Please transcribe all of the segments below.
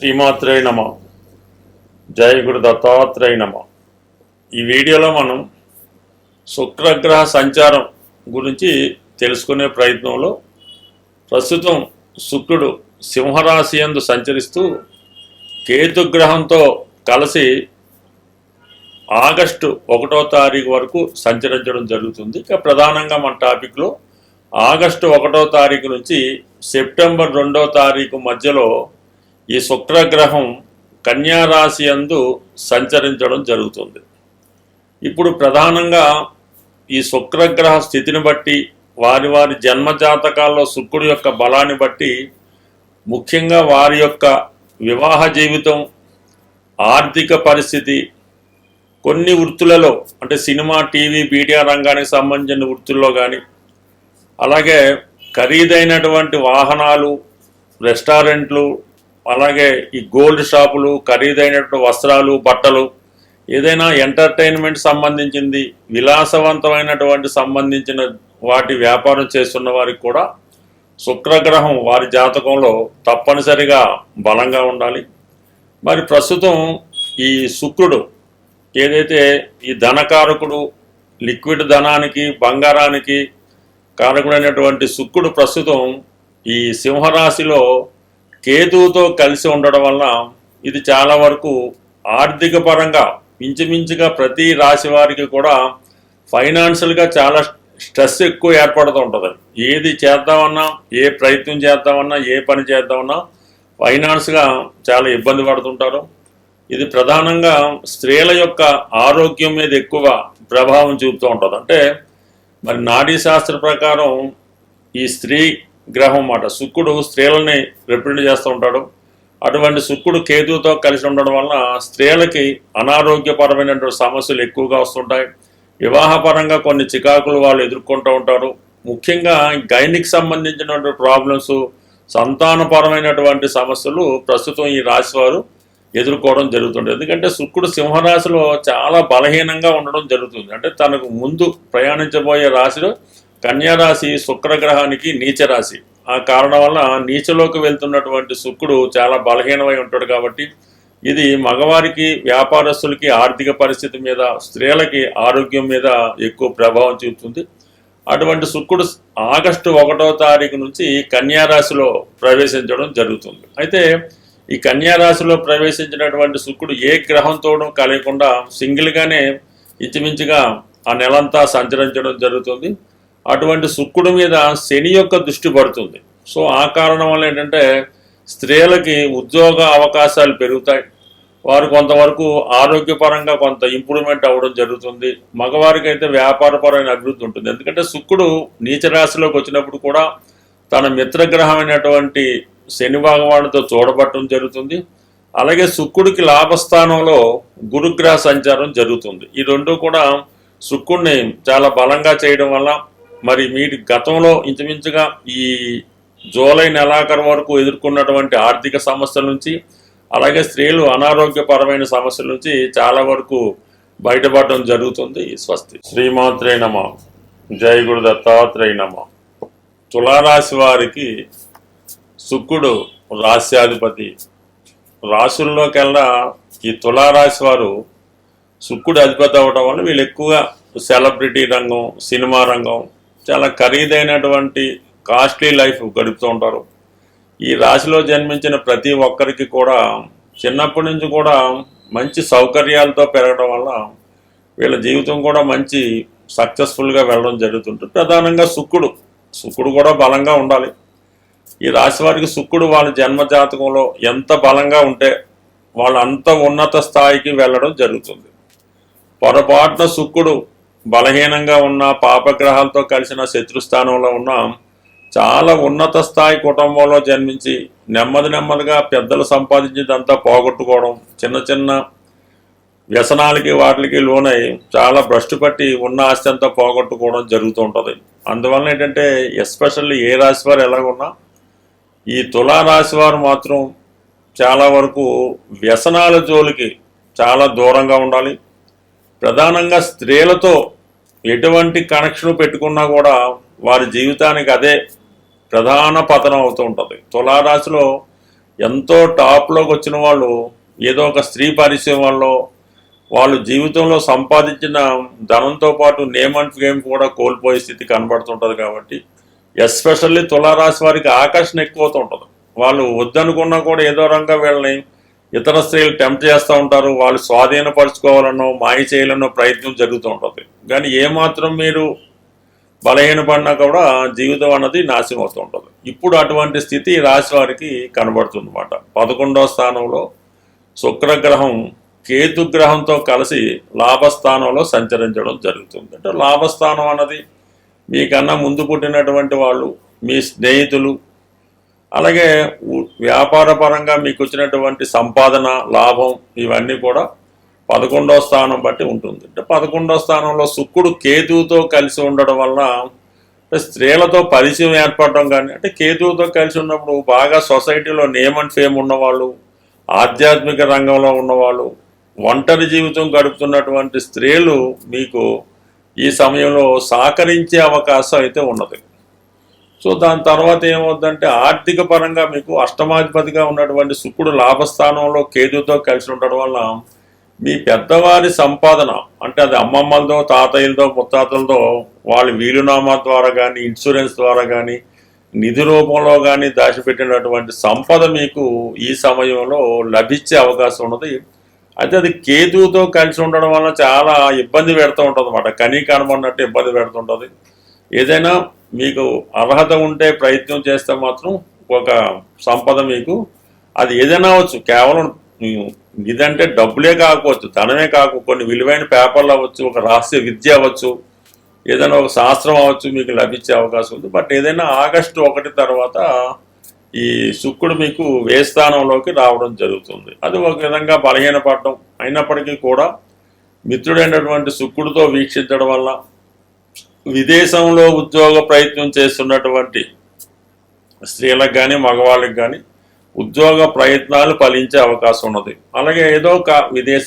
శ్రీమాత్రే నమ. జై గురు దత్తాత్రేయ నమ. ఈ వీడియోలో మనం శుక్రగ్రహ సంచారం గురించి తెలుసుకునే ప్రయత్నంలో ప్రస్తుతం శుక్రుడు సింహరాశి యందు సంచరిస్తూ కేతుగ్రహంతో కలిసి ఆగస్టు 1వ తారీఖు వరకు సంచరించడం జరుగుతుంది. ఇక ప్రధానంగా మన టాపిక్లో ఆగస్టు 1వ తారీఖు నుంచి సెప్టెంబర్ 2వ తారీఖు మధ్యలో ఈ శుక్రగ్రహం కన్యా రాశి యందు సంచరించడం జరుగుతుంది. ఇప్పుడు ప్రధానంగా ఈ శుక్రగ్రహ స్థితిని బట్టి వారి వారి జన్మజాతకాల్లో శుక్రుడి యొక్క బలాన్ని బట్టి ముఖ్యంగా వారి యొక్క వివాహ జీవితం, ఆర్థిక పరిస్థితి, కొన్ని వృత్తులలో అంటే సినిమా, టీవీ, మీడియా రంగానికి సంబంధించిన వృత్తుల్లో కానీ, అలాగే ఖరీదైనటువంటి వాహనాలు, రెస్టారెంట్లు, అలాగే ఈ గోల్డ్ షాపులు, ఖరీదైనటువంటి వస్త్రాలు, బట్టలు, ఏదైనా ఎంటర్టైన్మెంట్ సంబంధించింది, విలాసవంతమైనటువంటి సంబంధించిన వాటి వ్యాపారం చేస్తున్న వారికి కూడా శుక్రగ్రహం వారి జాతకంలో తప్పనిసరిగా బలంగా ఉండాలి. మరి ప్రస్తుతం ఈ శుక్రుడు ఏదైతే ఈ ధనకారకుడు, లిక్విడ్ ధనానికి, బంగారానికి కారకుడైనటువంటి శుక్రుడు ప్రస్తుతం ఈ సింహరాశిలో కేతువుతో కలిసి ఉండడం వల్ల ఇది చాలా వరకు ఆర్థిక పరంగా ఇంచుమించుగా ప్రతి రాశి వారికి కూడా ఫైనాన్షియల్గా చాలా స్ట్రెస్ ఎక్కువ ఏర్పడుతూ ఉంటుంది. ఏది చేద్దామన్నా, ఏ ప్రయత్నం చేద్దామన్నా, ఏ పని చేద్దామన్నా ఫైనాన్స్గా చాలా ఇబ్బంది పడుతుంటారు. ఇది ప్రధానంగా స్త్రీల యొక్క ఆరోగ్యం మీద ఎక్కువ ప్రభావం చూపుతూ ఉంటుంది. అంటే మరి నాడీ శాస్త్ర ప్రకారం ఈ స్త్రీ గ్రహం మాట శుక్రుడు స్త్రీలని రిప్రజెంట్ చేస్తూ ఉంటాడు. అటువంటి శుక్రుడు కేతువుతో కలిసి ఉండడం వలన స్త్రీలకి అనారోగ్యపరమైనటువంటి సమస్యలు ఎక్కువగా వస్తుంటాయి. వివాహపరంగా కొన్ని చికాకులు వాళ్ళు ఎదుర్కొంటూ ఉంటారు. ముఖ్యంగా గైనిక్ సంబంధించినటువంటి ప్రాబ్లమ్స్, సంతానపరమైనటువంటి సమస్యలు ప్రస్తుతం ఈ రాశి వారు ఎదుర్కోవడం జరుగుతుంది. ఎందుకంటే శుక్రుడు సింహరాశిలో చాలా బలహీనంగా ఉండడం జరుగుతుంది. అంటే తనకు ముందు ప్రయాణించబోయే రాశిలో కన్యారాశి శుక్రగ్రహానికి నీచ రాశి. ఆ కారణం వల్ల నీచలోకి వెళ్తున్నటువంటి శుక్రుడు చాలా బలహీనమై ఉంటాడు. కాబట్టి ఇది మగవారికి, వ్యాపారస్తులకి ఆర్థిక పరిస్థితి మీద, స్త్రీలకి ఆరోగ్యం మీద ఎక్కువ ప్రభావం చూపుతుంది. అటువంటి శుక్రుడు ఆగస్టు 1వ తారీఖు నుంచి కన్యారాశిలో ప్రవేశించడం జరుగుతుంది. అయితే ఈ కన్యారాశిలో ప్రవేశించినటువంటి శుక్రుడు ఏ గ్రహంతోనూ కలగకుండా సింగిల్గానే ఇంచుమించుగా ఆ నెలంతా సంచరించడం జరుగుతుంది. అటువంటి శుక్రుడి మీద శని యొక్క దృష్టి పడుతుంది. సో ఆ కారణం వల్ల ఏంటంటే స్త్రీలకి ఉద్యోగ అవకాశాలు పెరుగుతాయి. వారు కొంతవరకు ఆరోగ్యపరంగా కొంత ఇంప్రూవ్మెంట్ అవ్వడం జరుగుతుంది. మగవారికి అయితే వ్యాపారపరమైన అభివృద్ధి ఉంటుంది. ఎందుకంటే శుక్రుడు నీచ రాశిలోకి వచ్చినప్పుడు కూడా తన మిత్రగ్రహమైనటువంటి శని భగవానుడితో చూడబట్టడం జరుగుతుంది. అలాగే శుక్రుడికి లాభస్థానంలో గురుగ్రహ సంచారం జరుగుతుంది. ఈ రెండు కూడా శుక్రుడిని చాలా బలంగా చేయడం వల్ల మరి మీరు గతంలో ఇంచుమించుగా ఈ జూలై నెలాఖరు వరకు ఎదుర్కొన్నటువంటి ఆర్థిక సమస్యల నుంచి, అలాగే స్త్రీలు అనారోగ్యపరమైన సమస్యల నుంచి చాలా వరకు బయటపడడం జరుగుతుంది. స్వస్తి. శ్రీమాత్రే నమ. జై గురు దత్తాత్రేయ నమ. తులారాశి వారికి శుక్రుడు రాశ్యాధిపతి. రాశుల్లోకెల్లా ఈ తులారాశి వారు శుక్రుడు అధిపతి అవ్వడం వల్ల వీళ్ళు ఎక్కువగా సెలబ్రిటీ రంగం, సినిమా రంగం, చాలా ఖరీదైనటువంటి కాస్ట్లీ లైఫ్ గడుపుతూ ఉంటారు. ఈ రాశిలో జన్మించిన ప్రతి ఒక్కరికి కూడా చిన్నప్పటి నుంచి కూడా మంచి సౌకర్యాలతో పెరగడం వల్ల వీళ్ళ జీవితం కూడా మంచి సక్సెస్ఫుల్గా వెళ్ళడం జరుగుతుంటుంది. ప్రధానంగా శుక్రుడు కూడా బలంగా ఉండాలి. ఈ రాశి వారికి శుక్రుడు వాళ్ళ జన్మజాతకంలో ఎంత బలంగా ఉంటే వాళ్ళు అంత ఉన్నత స్థాయికి వెళ్ళడం జరుగుతుంది. పొరపాటున శుక్రుడు బలహీనంగా ఉన్న, పాపగ్రహాలతో కలిసిన శత్రుస్థానంలో ఉన్న చాలా ఉన్నత స్థాయి కుటుంబంలో జన్మించి నెమ్మదిగా పెద్దలు సంపాదించిందంతా పోగొట్టుకోవడం, చిన్న చిన్న వ్యసనాలకి వాటికి లోనై చాలా భ్రష్టు పట్టి ఉన్న ఆస్తి అంతా పోగొట్టుకోవడం జరుగుతూ ఉంటుంది. అందువల్ల ఏంటంటే ఎస్పెషల్లీ ఏ రాశి వారు ఎలాగున్నా ఈ తులారాశి వారు మాత్రం చాలా వరకు వ్యసనాల జోలికి చాలా దూరంగా ఉండాలి. ప్రధానంగా స్త్రీలతో ఎటువంటి కనెక్షన్ పెట్టుకున్నా కూడా వారి జీవితానికి అదే ప్రధాన పతనం అవుతూ ఉంటుంది. తులారాశిలో ఎంతో టాప్లోకి వచ్చిన వాళ్ళు ఏదో ఒక స్త్రీ పరిచయం వల్ల వాళ్ళు జీవితంలో సంపాదించిన ధనంతో పాటు నేమ్ అండ్ ఫేమ్ కూడా కోల్పోయే స్థితి కనబడుతుంటుంది. కాబట్టి ఎస్పెషల్లీ తులారాశి వారికి ఆకర్షణ ఎక్కువ ఉంటుంది. వాళ్ళు వద్దనుకున్నా కూడా ఏదో రంగా వీళ్ళని ఇతర స్త్రీలు టెంప్ట్ చేస్తూ ఉంటారు. వాళ్ళు స్వాధీనపరచుకోవాలనో మాయ చేయాలనో ప్రయత్నం జరుగుతూ ఉంటుంది. కానీ ఏమాత్రం మీరు బలహీనపడినా కూడా జీవితం అన్నది నాశనం అవుతూ ఉంటుంది. ఇప్పుడు అటువంటి స్థితి రాశి వారికి కనబడుతుంది అన్నమాట. 11వ స్థానంలో శుక్రగ్రహం కేతుగ్రహంతో కలిసి లాభస్థానంలో సంచరించడం జరుగుతుంది. అంటే లాభస్థానం అన్నది మీకన్నా ముందు పుట్టినటువంటి వాళ్ళు, మీ స్నేహితులు, అలాగే వ్యాపార పరంగా మీకు వచ్చినటువంటి సంపాదన, లాభం ఇవన్నీ కూడా 11వ స్థానం బట్టి ఉంటుంది. అంటే 11వ స్థానంలో శుక్రుడు కేతువుతో కలిసి ఉండడం వల్ల స్త్రీలతో పరిచయం ఏర్పడడం కానీ, అంటే కేతువుతో కలిసి ఉన్నప్పుడు బాగా సొసైటీలో నేమ్ అండ్ ఫేమ్ ఉన్నవాళ్ళు, ఆధ్యాత్మిక రంగంలో ఉన్నవాళ్ళు, ఒంటరి జీవితం గడుపుతున్నటువంటి స్త్రీలు మీకు ఈ సమయంలో సహకరించే అవకాశం అయితే ఉన్నది. సో దాని తర్వాత ఏమవుతుందంటే ఆర్థిక పరంగా మీకు అష్టమాధిపతిగా ఉన్నటువంటి శుక్రుడు లాభస్థానంలో కేతుతో కలిసి ఉండడం వల్ల మీ పెద్దవారి సంపాదన, అంటే అది అమ్మమ్మలతో, తాతయ్యలతో, ముత్తాతలతో వాళ్ళ వీలునామా ద్వారా కానీ, ఇన్సూరెన్స్ ద్వారా కానీ, నిధి రూపంలో కానీ దాచిపెట్టినటువంటి సంపద మీకు ఈ సమయంలో లభించే అవకాశం ఉన్నది. అయితే అది కేతువుతో కలిసి ఉండడం వల్ల చాలా ఇబ్బంది పెడుతూ ఉంటుంది అన్నమాట. కనీ కనబడినట్టు ఇబ్బంది పెడుతుంటుంది. ఏదైనా మీకు అర్హత ఉంటే ప్రయత్నం చేస్తే మాత్రం ఒక సంపద మీకు అది ఏదైనా అవ్వచ్చు. కేవలం ఇదంటే డబ్బులే కాకపోవచ్చు, ధనమే కాకపోవచ్చు, కొన్ని విలువైన పేపర్లు అవ్వచ్చు, ఒక రహస్య విద్య అవ్వచ్చు, ఏదైనా ఒక శాస్త్రం అవ్వచ్చు, మీకు లభించే అవకాశం ఉంది. బట్ ఏదైనా ఆగస్టు 1 తర్వాత ఈ శుక్రుడు మీకు వేస్థానంలోకి రావడం జరుగుతుంది. అది ఒక విధంగా బలహీనపడటం అయినప్పటికీ కూడా మిత్రుడైనటువంటి శుక్రుడితో వీక్షించడం వల్ల విదేశంలో ఉద్యోగ ప్రయత్నం చేస్తున్నటువంటి స్త్రీలకు కానీ, మగవాళ్ళకి కానీ ఉద్యోగ ప్రయత్నాలు ఫలించే అవకాశం ఉన్నది. అలాగే ఏదో ఒక విదేశ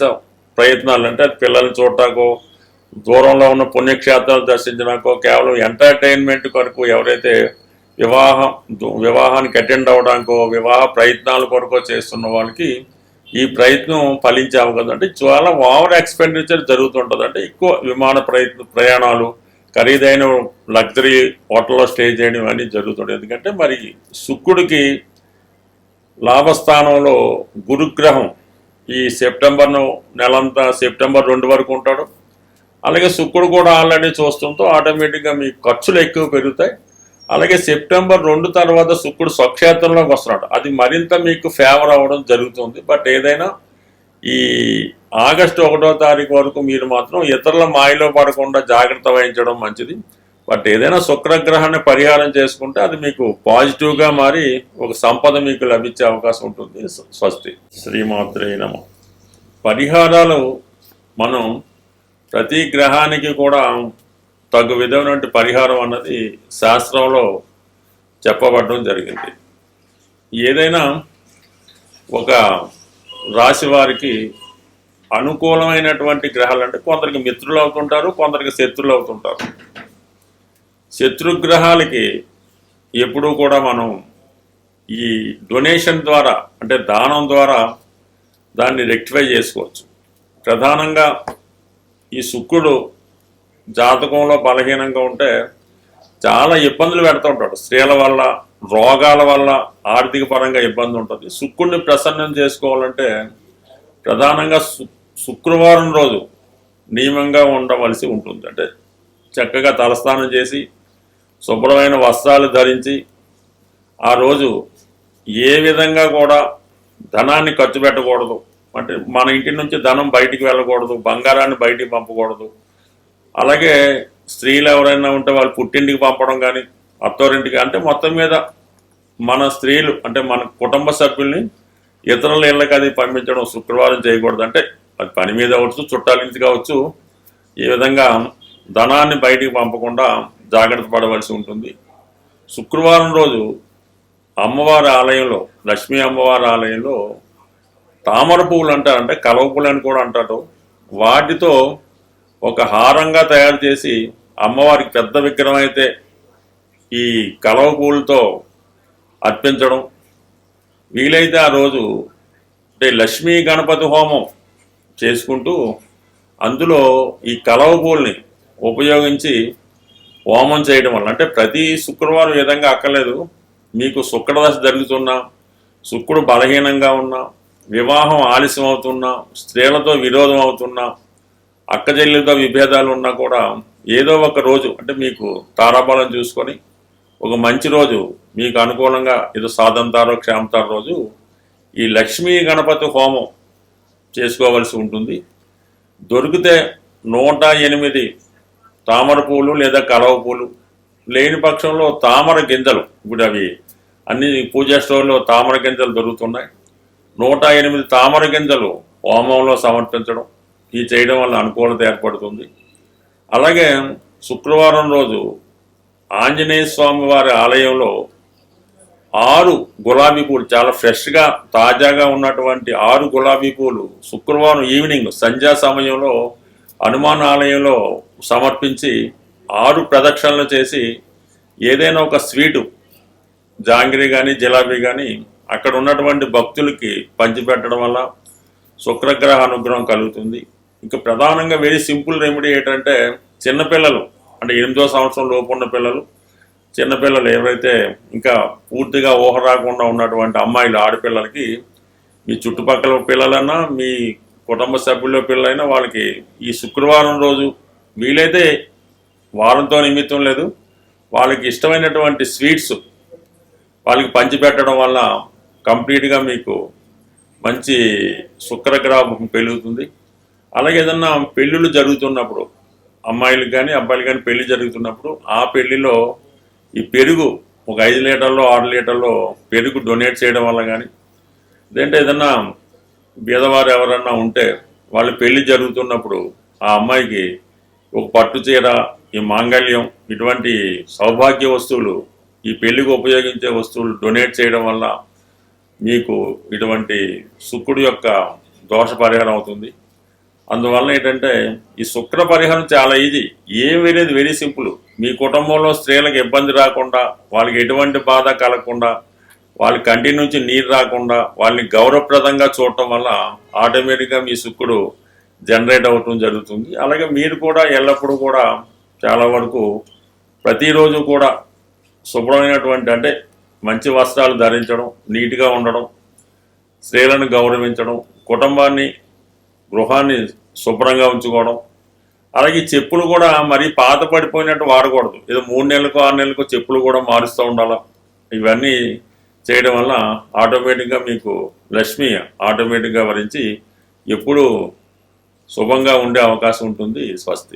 ప్రయత్నాలు, అంటే పిల్లల్ని చూడటాకో, దూరంలో ఉన్న పుణ్యక్షేత్రాలు దర్శించడానికో, కేవలం ఎంటర్టైన్మెంట్ కొరకు ఎవరైతే వివాహానికి అటెండ్ అవ్వడానికో, వివాహ ప్రయత్నాల కొరకు చేస్తున్న వాళ్ళకి ఈ ప్రయత్నం ఫలించే అవకాశం. అంటే చాలా ఓవర్ ఎక్స్పెండిచర్ జరుగుతుంటుంది. అంటే ఎక్కువ విమాన ప్రయాణాలు, ఖరీదైన లగ్జరీ హోటల్లో స్టే చేయడం ఇవన్నీ జరుగుతుంటాయి. ఎందుకంటే మరి శుక్రుడికి లాభస్థానంలో గురుగ్రహం ఈ నెలంతా సెప్టెంబర్ 2 వరకు ఉంటాడు. అలాగే శుక్రుడు కూడా ఆల్రెడీ చూస్తుంటూ ఆటోమేటిక్గా మీ ఖర్చులు ఎక్కువ పెరుగుతాయి. అలాగే సెప్టెంబర్ 2 తర్వాత శుక్రుడు స్వక్షేత్రంలోకి వస్తున్నాడు. అది మరింత మీకు ఫేవర్ అవ్వడం జరుగుతుంది. బట్ ఏదైనా ఈ ఆగస్టు 1వ తారీఖు వరకు మీరు మాత్రం ఇతరుల మాయలో పడకుండా జాగ్రత్త వహించడం మంచిది. బట్ ఏదైనా శుక్రగ్రహాన్ని పరిహారం చేసుకుంటే అది మీకు పాజిటివ్గా మారి ఒక సంపద మీకు లభించే అవకాశం ఉంటుంది. స్వస్తి. శ్రీమాత్రే నమః. పరిహారాలు మనం ప్రతి గ్రహానికి కూడా తగు విధమైనటువంటి పరిహారం అన్నది శాస్త్రంలో చెప్పబడడం జరిగింది. ఏదైనా ఒక రాశి వారికి అనుకూలమైనటువంటి గ్రహాలు అంటే కొందరికి మిత్రులు అవుతుంటారు, కొందరికి శత్రులు అవుతుంటారు. శత్రుగ్రహాలకి ఎప్పుడూ కూడా మనం ఈ డొనేషన్ ద్వారా, అంటే దానం ద్వారా దాన్ని రెక్టిఫై చేసుకోవచ్చు. ప్రధానంగా ఈ శుక్రుడు జాతకంలో బలహీనంగా ఉంటే చాలా ఇబ్బందులు పెడుతూ ఉంటాడు. స్త్రీల వల్ల, రోగాల వల్ల ఆర్థిక పరంగా ఇబ్బంది ఉంటుంది. శుక్రుడిని ప్రసన్నం చేసుకోవాలంటే ప్రధానంగా శుక్రవారం రోజు నియమంగా ఉండవలసి ఉంటుంది. అంటే చక్కగా తలస్నానం చేసి శుభ్రమైన వస్త్రాలు ధరించి ఆ రోజు ఏ విధంగా కూడా ధనాన్ని ఖర్చు పెట్టకూడదు. అంటే మన ఇంటి నుంచి ధనం బయటికి వెళ్ళకూడదు, బంగారాన్ని బయటికి పంపకూడదు. అలాగే స్త్రీలు ఎవరైనా ఉంటే వాళ్ళు పుట్టింటికి పంపడం కానీ, అత్తోరింటికి, అంటే మొత్తం మీద మన స్త్రీలు అంటే మన కుటుంబ సభ్యుల్ని ఇతరుల ఇళ్ళకి అది పంపించడం శుక్రవారం చేయకూడదు. అంటే అది పని మీద అవచ్చు, చుట్టాల నుంచి కావచ్చు, ఈ విధంగా ధనాన్ని బయటికి పంపకుండా జాగ్రత్త పడవలసి ఉంటుంది. శుక్రవారం రోజు అమ్మవారి ఆలయంలో, లక్ష్మీ అమ్మవారి ఆలయంలో తామర పువ్వులు అంటారు, అంటే కలవ పువ్వులు అని కూడా అంటారు, వాటితో ఒక హారంగా తయారు చేసి అమ్మవారికి పెద్ద విగ్రహం అయితే ఈ కలవ పువ్వులతో అర్పించడం. వీలైతే ఆ రోజు అంటే లక్ష్మీ గణపతి హోమం చేసుకుంటూ అందులో ఈ కలవ పూల్ని ఉపయోగించి హోమం చేయడం వల్ల, అంటే ప్రతి శుక్రవారం విధంగా అక్కర్లేదు, మీకు శుక్రదశ జరుగుతున్నా, శుక్రుడు బలహీనంగా ఉన్నా, వివాహం ఆలస్యం అవుతున్నా, స్త్రీలతో విరోధం అవుతున్నా, అక్కచెల్లెలతో విభేదాలు ఉన్నా కూడా ఏదో ఒక రోజు అంటే మీకు తారాబలం చూసుకొని ఒక మంచి రోజు మీకు అనుకూలంగా ఏదో సాధంతారో క్షేమతారో రోజు ఈ లక్ష్మీ గణపతి హోమం చేసుకోవలసి ఉంటుంది. దొరికితే 108 తామర పూలు లేదా కలవ పూలు, లేని పక్షంలో తామర గింజలు, ఇప్పుడు అవి అన్ని పూజా స్టోర్లో తామర గింజలు దొరుకుతున్నాయి, 108 తామర గింజలు హోమంలో సమర్పించడం, ఈ చేయడం వల్ల అనుకూలత ఏర్పడుతుంది. అలాగే శుక్రవారం రోజు ఆంజనేయ స్వామి వారి ఆలయంలో 6 గులాబీ పూలు, చాలా ఫ్రెష్గా తాజాగా ఉన్నటువంటి 6 గులాబీ పూలు శుక్రవారం ఈవినింగ్ సంధ్యా సమయంలో హనుమాన్ ఆలయంలో సమర్పించి 6 ప్రదక్షిణలు చేసి ఏదైనా ఒక స్వీటు, జాంగిరి కానీ జిలాబీ కానీ అక్కడ ఉన్నటువంటి భక్తులకి పంచిపెట్టడం వల్ల శుక్రగ్రహ అనుగ్రహం కలుగుతుంది. ఇంకా ప్రధానంగా వెరీ సింపుల్ రెమెడీ ఏంటంటే, చిన్నపిల్లలు అంటే 8వ సంవత్సరం లోపు ఉన్న పిల్లలు, చిన్నపిల్లలు ఎవరైతే ఇంకా పూర్తిగా ఊహ రాకుండా ఉన్నటువంటి అమ్మాయిలు, ఆడపిల్లలకి మీ చుట్టుపక్కల పిల్లలన్నా మీ కుటుంబ సభ్యుల్లో పిల్లలైనా వాళ్ళకి ఈ శుక్రవారం రోజు వీలైతే వారంతో నిమిత్తం లేదు, వాళ్ళకి ఇష్టమైనటువంటి స్వీట్స్ వాళ్ళకి పంచిపెట్టడం వల్ల కంప్లీట్గా మీకు మంచి శుక్రగ్రహం పెరుగుతుంది. అలాగే ఏదన్నా పెళ్ళిళ్ళు జరుగుతున్నప్పుడు, అమ్మాయిలకు కానీ అబ్బాయిలు కానీ పెళ్లి జరుగుతున్నప్పుడు ఆ పెళ్లిలో ఈ పెరుగు ఒక 5 లీటర్లో 6 లీటర్లో పెరుగు డొనేట్ చేయడం వల్ల కానీ, లేదంటే ఏదన్నా బీదవారు ఎవరన్నా ఉంటే వాళ్ళు పెళ్లి జరుగుతున్నప్పుడు ఆ అమ్మాయికి ఒక పట్టు చీర, ఈ మాంగళ్యం, ఇటువంటి సౌభాగ్య వస్తువులు, ఈ పెళ్లికి ఉపయోగించే వస్తువులు డొనేట్ చేయడం వల్ల మీకు ఇటువంటి శుక్రుడు యొక్క దోష పరిహారం అవుతుంది. అందువల్ల ఏంటంటే ఈ శుక్ర పరిహారం చాలా ఈజీ, ఏం వేరేది వెరీ సింపుల్. మీ కుటుంబంలో స్త్రీలకు ఇబ్బంది రాకుండా, వాళ్ళకి ఎటువంటి బాధ కలగకుండా, వాళ్ళ కంటి నుంచి నీరు రాకుండా, వాళ్ళని గౌరవప్రదంగా చూడటం వల్ల ఆటోమేటిక్గా మీ శుక్రుడు జనరేట్ అవటం జరుగుతుంది. అలాగే మీరు కూడా ఎల్లప్పుడూ కూడా చాలా వరకు ప్రతిరోజు కూడా శుభ్రమైనటువంటి అంటే మంచి వస్త్రాలు ధరించడం, నీట్గా ఉండడం, స్త్రీలను గౌరవించడం, కుటుంబాన్ని గృహాన్ని శుభ్రంగా ఉంచుకోవడం. అలాగే చెప్పులు కూడా మరీ పాత పడిపోయినట్టు వాడకూడదు, ఏదో 3 నెలలకు 6 నెలలకు చెప్పులు కూడా మారుస్తూ ఉండాలి. ఇవన్నీ చేయడం వల్ల ఆటోమేటిక్గా మీకు లక్ష్మి ఆటోమేటిక్గా వరించి ఎప్పుడూ శుభంగా ఉండే అవకాశం ఉంటుంది. స్వస్తి.